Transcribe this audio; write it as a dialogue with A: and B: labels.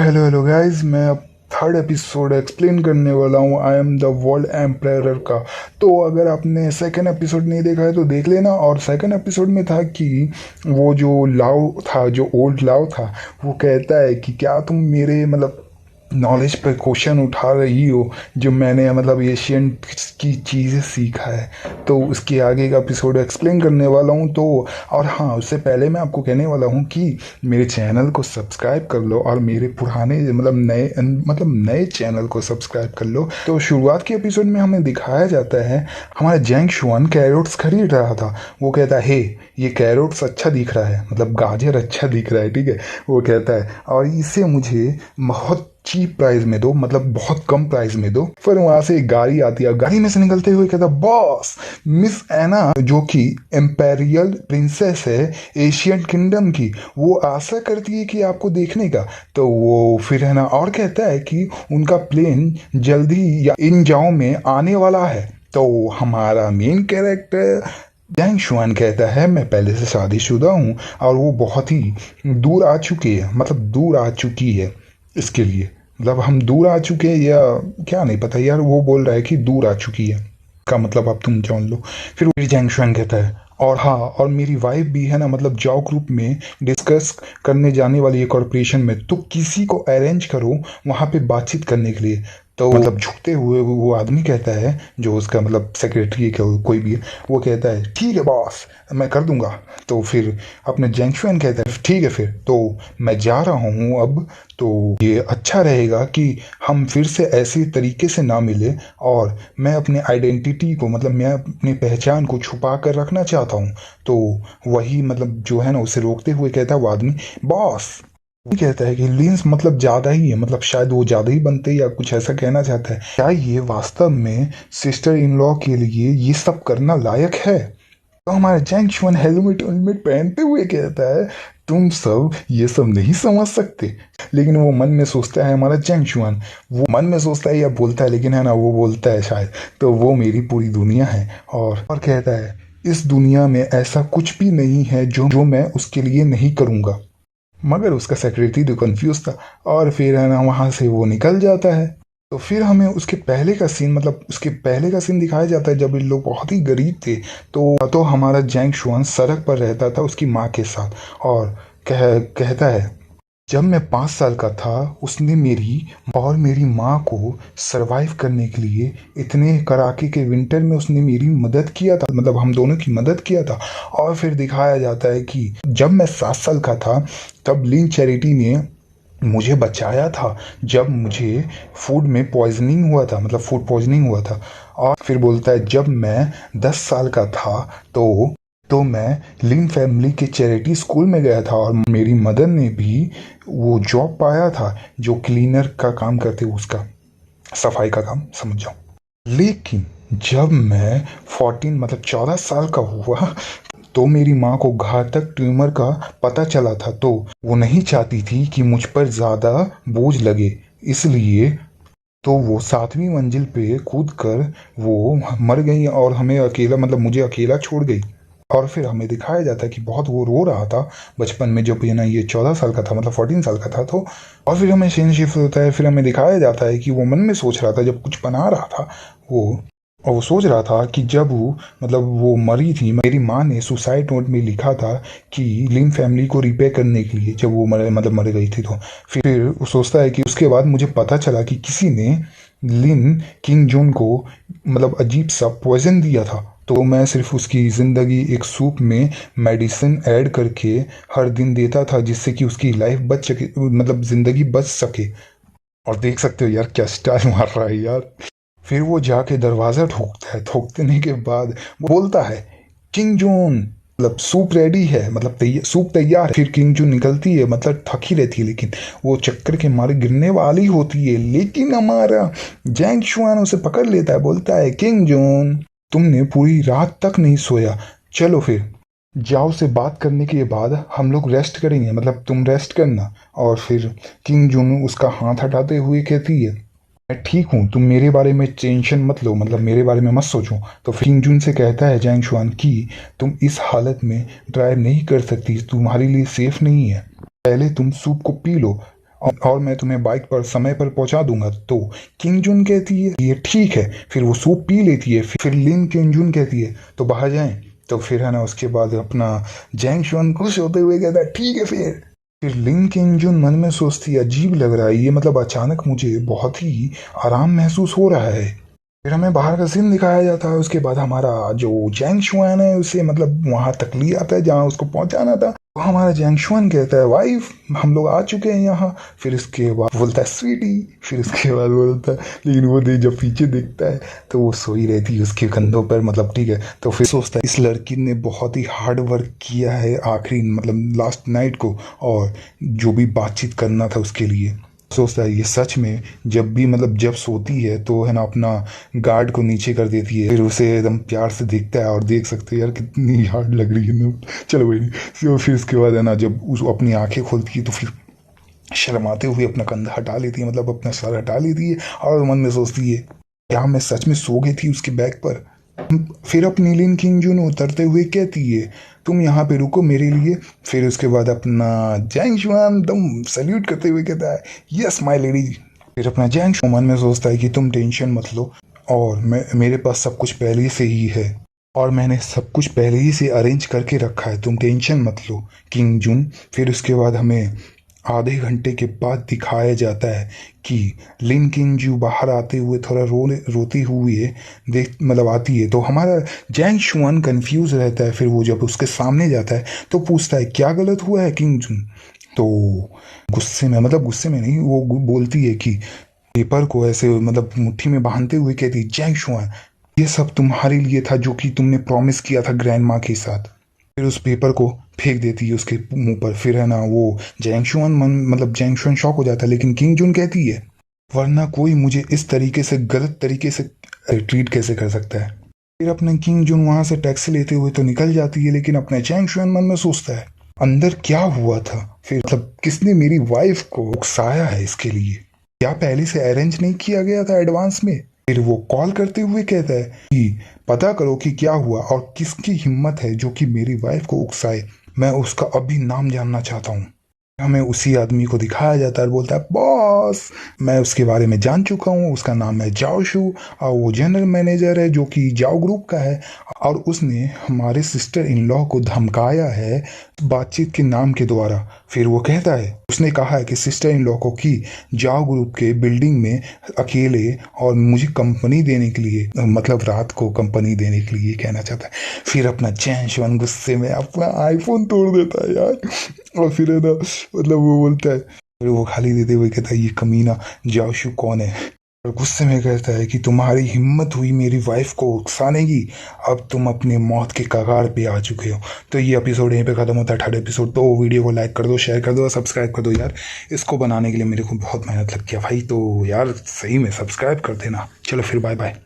A: Hello hello guys, मैं अब third episode explain करने वाला हूँ। I am the world empire का। तो अगर आपने सेकंड एपिसोड नहीं देखा है तो देख लेना। और सेकंड एपिसोड में था कि वो जो लाओ था, जो ओल्ड लाओ था, वो कहता है कि क्या तुम मेरे नॉलेज पे क्वेश्चन उठा रही हो जो मैंने एशियन की चीज़ें सीखा है। तो उसके आगे का एपिसोड एक्सप्लेन करने वाला हूँ। तो और हाँ, उससे पहले मैं आपको कहने वाला हूँ कि मेरे चैनल को सब्सक्राइब कर लो और मेरे पुराने नए चैनल को सब्सक्राइब कर लो। तो शुरुआत के एपिसोड में हमें दिखाया जाता है हमारा जैंग शुआन कैरोट्स खरीद रहा था। वो कहता है, हे ये कैरोट्स अच्छा दिख रहा है, गाजर अच्छा दिख रहा है, ठीक है। वो कहता है और इसे मुझे बहुत चीप प्राइस में दो, बहुत कम प्राइस में दो। फिर वहां से एक गाड़ी आती है, गाड़ी में से निकलते हुए कहता, बॉस, मिस एना जो कि एम्पेरियल प्रिंसेस है एशियन किंगडम की, वो आशा करती है कि आपको देखने का। तो वो फिर है ना और कहता है कि उनका प्लेन जल्दी या इन जाओ में आने वाला है। तो हमारा मेन कैरेक्टर जैंग शुआन कहता है, मैं पहले से शादीशुदा हूँ और वो बहुत ही दूर आ चुकी है, दूर आ चुकी है इसके लिए। हम दूर आ चुके हैं या क्या नहीं पता यार। वो बोल रहा है कि दूर आ चुकी है का अब तुम जान लो। फिर जैंग शुआन कहता है, और हाँ, और मेरी वाइफ भी है ना, जाओ ग्रुप में डिस्कस करने जाने वाली है कॉरपोरेशन में, तो किसी को अरेंज करो वहाँ पे बातचीत करने के लिए। तो झुकते हुए वो आदमी कहता है, जो उसका सेक्रेटरी है कोई भी है, वो कहता है ठीक है बॉस, मैं कर दूंगा। तो फिर अपने जैंगशुएन कहता है ठीक है, फिर तो मैं जा रहा हूँ अब। तो ये अच्छा रहेगा कि हम फिर से ऐसे तरीके से ना मिले, और मैं अपने आइडेंटिटी को मैं अपनी पहचान को छुपा कर रखना चाहता हूँ। तो वही जो है ना, उसे रोकते हुए कहता है वो आदमी, बॉस, ये कहता है कि लिंस ज्यादा ही है, शायद वो ज्यादा ही बनते या कुछ ऐसा कहना चाहता है। क्या ये वास्तव में सिस्टर इन लॉ के लिए ये सब करना लायक है? तो हमारा जैंग शुआन हेलमेट हेलमेट पहनते हुए कहता है, तुम सब ये सब नहीं समझ सकते। लेकिन वो मन में सोचता है, हमारा जैंग शुआन वो मन में सोचता है या बोलता है, लेकिन है ना वो बोलता है शायद, तो वो मेरी पूरी दुनिया है। और कहता है, इस दुनिया में ऐसा कुछ भी नहीं है जो मैं उसके लिए नहीं करूंगा। मगर उसका सेक्रेटरी तो कंफ्यूज था, और फिर है ना वहां से वो निकल जाता है। तो फिर हमें उसके पहले का सीन दिखाया जाता है जब इन लोग बहुत ही गरीब थे। तो हमारा जैंग शुआन सड़क पर रहता था उसकी माँ के साथ, और कहता है, जब मैं 5 साल का था उसने मेरी और मेरी माँ को सरवाइव करने के लिए इतने कड़ाके के विंटर में उसने मेरी मदद किया था, हम दोनों की मदद किया था। और फिर दिखाया जाता है कि जब मैं 7 साल का था तब लिन चैरिटी ने मुझे बचाया था, जब मुझे फूड में पॉइजनिंग हुआ था, फूड पॉइजनिंग हुआ था। और फिर बोलता है, जब मैं 10 साल का था तो मैं लिन फैमिली के चैरिटी स्कूल में गया था, और मेरी मदर ने भी वो जॉब पाया था जो क्लीनर का काम करते, उसका सफाई का काम, समझ जाओ। लेकिन जब मैं 14 साल का हुआ तो मेरी माँ को घातक ट्यूमर का पता चला था। तो वो नहीं चाहती थी कि मुझ पर ज्यादा बोझ लगे, इसलिए तो वो 7वीं मंजिल पे कूद कर वो मर गई और हमें अकेला, मुझे अकेला छोड़ गई। और फिर हमें दिखाया जाता है कि बहुत वो रो रहा था बचपन में, जब ये ना ये 14 साल का था, 14 साल का था। तो और फिर हमें सीन शिफ्ट होता है, फिर हमें दिखाया जाता है कि वो मन में सोच रहा था जब कुछ बना रहा था वो, और वो सोच रहा था कि जब वो मरी थी, मेरी माँ ने सुसाइड नोट में लिखा था कि लिन फैमिली को रिपेयर करने के लिए, जब वो मर गई थी। तो फिर वो सोचता है कि उसके बाद मुझे पता चला कि किसी ने लिन किंग जून को अजीब सा पॉइजन दिया था। तो मैं सिर्फ उसकी ज़िंदगी एक सूप में मेडिसिन ऐड करके हर दिन देता था, जिससे कि उसकी लाइफ बच सके, ज़िंदगी बच सके। और देख सकते हो यार क्या स्टाइल मार रहा है यार। फिर वो जाके दरवाज़ा ठोकता है, ठोकने के बाद वो बोलता है, किंग जून, सूप रेडी है, सूप तैयार है। फिर किंग जून निकलती है, थकी रहती है, लेकिन वो चक्कर के मारे गिरने वाली होती है, लेकिन हमारा जैंग शुआन उसे पकड़ लेता है, बोलता है, किंग जून, तुमने पूरी रात तक नहीं सोया, चलो फिर जाओ से बात करने के बाद हम लोग रेस्ट करेंगे, तुम रेस्ट करना। और फिर किंग जून उसका हाथ हटाते हुए कहती है, मैं ठीक हूँ, तुम मेरे बारे में टेंशन मत लो, मेरे बारे में मत सोचो। तो फिर किंग जून से कहता है जैंग शुआन कि तुम इस हालत में ड्राइव नहीं कर सकती, तुम्हारे लिए सेफ नहीं है, पहले तुम सूप को पी लो। और मैं तुम्हें बाइक पर समय पर पहुंचा दूंगा। तो किंग जुन कहती है ये ठीक है, फिर वो सूप पी लेती है। फिर लिन किंग जुन कहती है तो बाहर जाएं। तो फिर है ना उसके बाद अपना जैंग शुआन खुश होते हुए कहता है ठीक है। फिर लिन किंग जुन मन में सोचती है अजीब लग रहा है ये, मतलब अचानक मुझे बहुत ही आराम महसूस हो रहा है। फिर हमें बाहर का सीन दिखाया जाता है। उसके बाद हमारा जो जैंग शुआन है उसे मतलब वहां तक ले आता है जहां उसको पहुंचाना था। तो हमारा जैंग शुआन कहता है वाइफ हम लोग आ चुके हैं यहाँ। फिर इसके बाद बोलता है स्वीटी। फिर इसके बाद बोलता है, लेकिन वो जब पीछे देखता है तो वो सोई रहती है उसके कंधों पर, मतलब ठीक है। तो फिर सोचता है इस लड़की ने बहुत ही हार्ड वर्क किया है आखिरी मतलब लास्ट नाइट को, और जो भी बातचीत करना था उसके लिए। सोचता है ये सच में जब भी मतलब जब सोती है तो है ना अपना गार्ड को नीचे कर देती है। फिर उसे एकदम प्यार से देखता है और देख सकते हैं यार कितनी हार्ड लग रही है ना। चलो भाई, तो फिर उसके बाद है ना जब उस अपनी आंखें खोलती है तो फिर शर्माते हुए अपना कंधा हटा लेती है, मतलब अपना सर हटा लेती है और मन में सोचती है क्या मैं सच में सो गई थी उसके बैग पर। फिर अपनी लिन किंग जुन उतरते हुए कहती है तुम यहाँ पे रुको मेरे लिए। फिर उसके बाद अपना जैंग शुआन दम सल्यूट करते हुए कहता है यस माय लेडी। फिर अपना जैंग शुआन मन में सोचता है कि तुम टेंशन मत लो, और मेरे पास सब कुछ पहले से ही है, और मैंने सब कुछ पहले ही से अरेंज करके रखा है, तुम टेंशन मत लो किंग जुन। फिर उसके बाद हमें आधे घंटे के बाद दिखाया जाता है कि लिन किंगजू बाहर आते हुए थोड़ा रोती हुई देख मतलब आती है। तो हमारा जैंग शुआन कंफ्यूज रहता है। फिर वो जब उसके सामने जाता है तो पूछता है क्या गलत हुआ है किंग जून। तो गुस्से में, मतलब गुस्से में नहीं, वो बोलती है कि पेपर को ऐसे मतलब मुट्ठी में बांधते हुए कहती जैंग शुआन ये सब तुम्हारे लिए था जो कि तुमने प्रॉमिस किया था ग्रैंड माँ के साथ। फिर उस पेपर को फेंक देती है उसके मुंह पर। फिर है ना वो जैंगशुआन मतलब जैंगशुआन शॉक हो जाता है, लेकिन किंग जुन कहती है वरना कोई मुझे इस तरीके से गलत तरीके से ट्रीट कैसे कर सकता है। फिर अपने किंग जुन वहां से टैक्सी लेते हुए तो निकल जाती है, लेकिन अपने जैंगशुआन मन में सोचता है अंदर क्या हुआ था। फिर मतलब किसने मेरी वाइफ को उकसाया है इसके लिए, क्या पहले से अरेंज नहीं किया गया था एडवांस में। फिर वो कॉल करते हुए कहता है कि पता करो कि क्या हुआ और किसकी हिम्मत है जो कि मेरी वाइफ को उकसाए, मैं उसका अभी नाम जानना चाहता हूँ। हमें उसी आदमी को दिखाया जाता है और बोलता है बॉस मैं उसके बारे में जान चुका हूँ, उसका नाम है जाओ शू और वो जनरल मैनेजर है जो कि जाओ ग्रुप का है, और उसने हमारे सिस्टर इन लॉ को धमकाया है बातचीत के नाम के द्वारा। फिर वो कहता है उसने कहा है कि सिस्टर इन लॉ को कि जाओ ग्रुप के बिल्डिंग में अकेले और मुझे कंपनी देने के लिए, मतलब रात को कंपनी देने के लिए कहना चाहता है। फिर अपना चैन शवन गुस्से में अपना आईफोन तोड़ देता है यार। और फिर है ना मतलब वो बोलता है, फिर वो खाली देते हुए कहता है ये कमीना जाओशु कौन है, और गुस्से में कहता है कि तुम्हारी हिम्मत हुई मेरी वाइफ को उकसाने की, अब तुम अपने मौत के कगार पे आ चुके हो। तो ये एपिसोड यहीं पे खत्म होता है, थर्ड एपिसोड। तो वीडियो को लाइक कर दो, शेयर कर दो और सब्सक्राइब कर दो यार। इसको बनाने के लिए मेरे को बहुत मेहनत लग गया भाई, तो यार सही में सब्सक्राइब कर देना। चलो फिर बाय बाय।